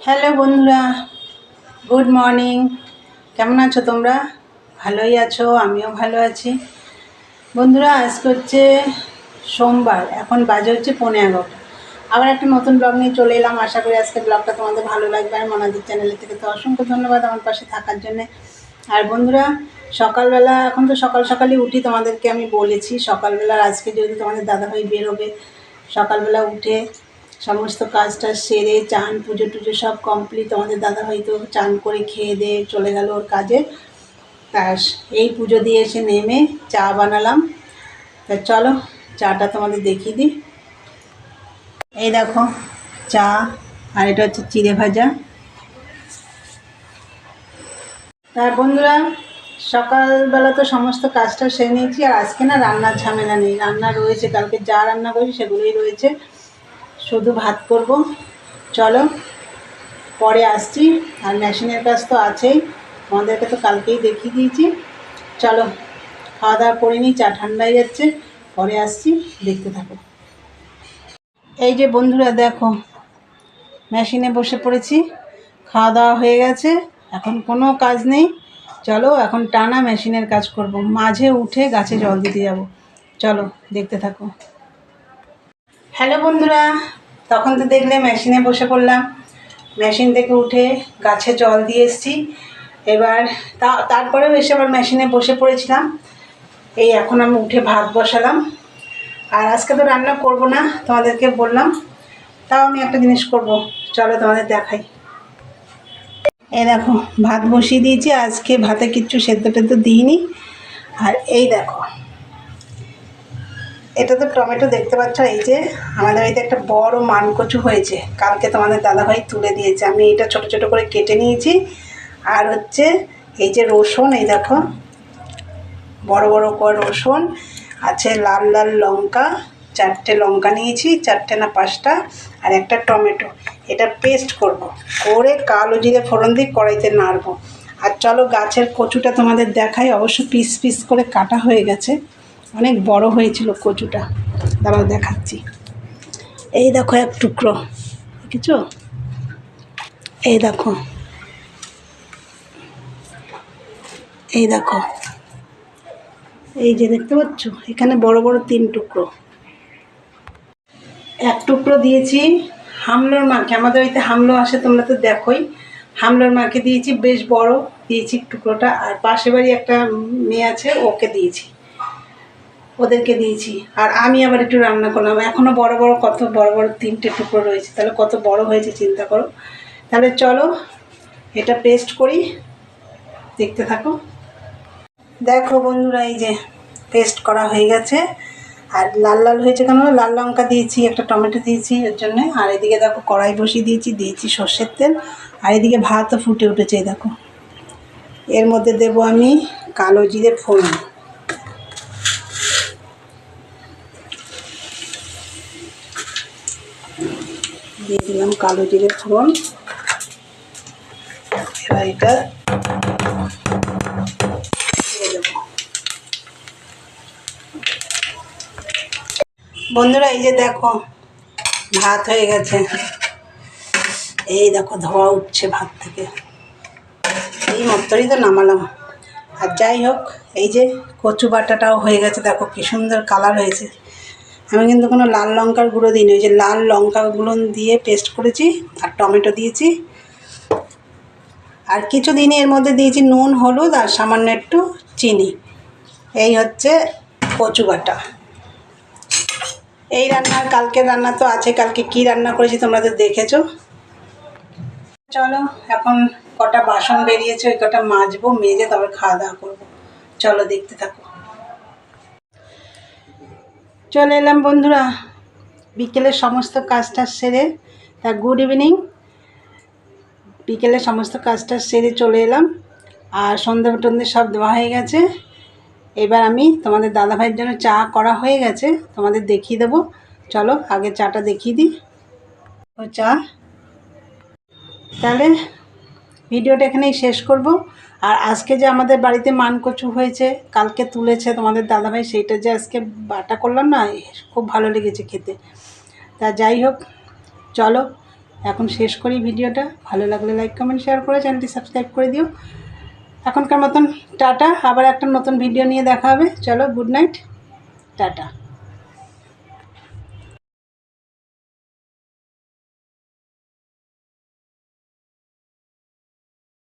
Hello বন্ধুরা, good morning. কেমন আছো তোমরা? ভালোই আছো, আমিও ভালো আছি। বন্ধুরা, আজকে হচ্ছে সোমবার, এখন বাজে হচ্ছে 11:15। আবার একটা নতুন ব্লগ নিয়ে চলে এলাম। আশা করি আজকে ব্লগটা তোমাদের ভালো লাগবে। আর মনাদির চ্যানেলের থেকে তো অসংখ্য ধন্যবাদ আমার পাশে থাকার জন্যে। আর বন্ধুরা, সকালবেলা এখন তো সকালই উঠি, তোমাদেরকে আমি বলেছি সকালবেলার আজকে যদি তোমাদের দাদাভাই বেরোবে, সকালবেলা উঠে সমস্ত কাজটা সেরে চান পুজো টুজো সব কমপ্লিট। আমাদের দাদাভাই তো চান করে খেয়ে দিয়ে চলে গেল ওর কাজে। তার এই পুজো দিয়ে এসে নেমে চা বানালাম। তা চলো চাটা তোমাদের দেখিয়ে দিই। এই দেখো চা, আর এটা হচ্ছে চিড়ে ভাজা। তার বন্ধুরা, সকালবেলা তো সমস্ত কাজটা সেরে নিয়েছি। আর আজকে না রান্নার ঝামেলা নেই, রান্না রয়েছে, কালকে যা রান্না করেছি সেগুলোই রয়েছে, শুধু ভাত করব। চলো পরে আসছি। আর মেশিনের কাজ তো আছেই, আমাদেরকে তো কালকেই দেখিয়ে দিয়েছি। চলো খাওয়া দাওয়া করে নিই, চা ঠান্ডা হয়ে যাচ্ছে, পরে আসছি, দেখতে থাকো। এই যে বন্ধুরা দেখো, মেশিনে বসে পড়েছি, খাওয়া দাওয়া হয়ে গেছে, এখন কোনো কাজ নেই। চলো এখন টানা মেশিনের কাজ করব, মাঝে উঠে গাছে জল দিতে যাব। চলো দেখতে থাকো। হ্যালো বন্ধুরা, তখন তো দেখলে মেশিনে বসে পড়লাম, মেশিন থেকে উঠে গাছে জল দিয়ে এসেছি। এবার তারপরেও এসে আবার মেশিনে বসে পড়েছিলাম। এই এখন আমি উঠে ভাত বসালাম। আর আজকে তো রান্না করব না, তোমাদেরকে বললাম, তাও আমি একটা জিনিস করব, চলো তোমাদের দেখাই। এই দেখো ভাত বসিয়ে দিয়েছি, আজকে ভাতে কিচ্ছু সেদ্ধ টেদ্ধ দিইনি। আর এই দেখো, এটা তো টমেটো দেখতে পাচ্ছ। এই যে আমাদের বাড়িতে একটা বড় মানকচু হয়েছে, কালকে তোমাদের দাদাভাই তুলে দিয়েছে। আমি এটা ছোট ছোট করে কেটে নিয়েছি। আর হচ্ছে এই যে রসুন, এই দেখো বড় বড় করে রসুন আছে, লাল লাল লঙ্কা, 4টে লঙ্কা নিয়েছি, 4টে না 5টা, আর একটা টমেটো। এটা পেস্ট করব, করে কালো জিরে ফোড়ন দিয়ে কড়াইতে নাড়বো। আর চলো গাছের কচুটা তোমাদের দেখাই। অবশ্য পিস পিস করে কাটা হয়ে গেছে, অনেক বড় হয়েছিল কচুটা, দাঁড়াও দেখাচ্ছি। এই দেখো এক টুকরো, দেখেছো? এই দেখো, এই দেখো, এই যে দেখতে পাচ্ছ, এখানে বড় বড় 3 টুকরো। এক টুকরো দিয়েছি হামলোর মাকে, আমাদের বাড়িতে হামলো আসে, তোমরা তো দেখোই। হামলোর মাকে দিয়েছি, বেশ বড় দিয়েছি টুকরোটা। আর পাশের বাড়ি একটা মেয়ে আছে, ওকে দিয়েছি, ওদেরকে দিয়েছি। আর আমি আবার একটু রান্না করলাম। এখনও বড় বড়, কত বড় বড় 3টে টুকরো রয়েছে, তাহলে কত বড় হয়েছে চিন্তা করো। তাহলে চলো এটা পেস্ট করি, দেখতে থাকো। দেখো বন্ধুরা, এই যে পেস্ট করা হয়ে গেছে। আর লাল লাল হয়েছে কেন? লাল লঙ্কা দিয়েছি, একটা টমেটো দিয়েছি এর জন্যে। আর এদিকে দেখো কড়াই বসিয়ে দিয়েছি সর্ষের তেল। আর এদিকে ভাতও ফুটে উঠেছে, এই দেখো। এর মধ্যে দেব আমি কালো জিরে ফোড়ন। দিয়ে দিলাম কালো জিরে ফোড়ন। এবার এটা দিয়ে দেবো। বন্ধুরা, এই যে দেখো ভাত হয়ে গেছে, এই দেখো ধোয়া উঠছে ভাত থেকে, এই মাত্রই তো নামালাম। আর যাই হোক, এই যে কচু বাটাটাও হয়ে গেছে, দেখো কি সুন্দর কালার হয়েছে। আমি কিন্তু কোনো লাল লঙ্কার গুঁড়ো দিইনি, ওই যে লাল লঙ্কাগুলো দিয়ে পেস্ট করেছি। আর টমেটো দিয়েছি, আর কিছু দিনই এর মধ্যে দিয়েছি নুন, হলুদ আর সামান্য একটু চিনি। এই হচ্ছে কচু বাটা। এই রান্নার কালকের রান্না তো আছে, কালকে কি রান্না করেছি তোমরা তো দেখেছো। চলো এখন কটা বাসন বেরিয়েছে, ওই কটা মাজবো, মেজে তবে খাওয়া দাওয়া করবো। চলো দেখতে থাকো। চলে এলাম বন্ধুরা বিকেলের সমস্ত কাজটা সেরে। তা গুড ইভিনিং। বিকেলে সমস্ত কাজটা সেরে চলে এলাম। আর সন্ধ্যে টন্ধে সব দেওয়া হয়ে গেছে। এবার আমি তোমাদের দাদাভাইয়ের জন্য চা করা হয়ে গেছে, তোমাদের দেখিয়ে দেবো। চলো আগে চাটা দেখিয়ে দিই। ও চা, তাহলে ভিডিওটা এখানেই শেষ করব। আর আজকে যে আমাদের বাড়িতে মানকচু হয়েছে, কালকে তুলেছে তোমাদের দাদাভাই, সেইটা যে আজকে বাটা করলাম না, খুব ভালো লেগেছে খেতে। তা যাই হোক, চলো এখন শেষ করি ভিডিওটা। ভালো লাগলে লাইক কমেন্ট শেয়ার করে চ্যানেলটি সাবস্ক্রাইব করে দিও। এখনকার মতন টাটা, আবার একটা নতুন ভিডিও নিয়ে দেখা হবে। চলো, গুড নাইট, টাটা।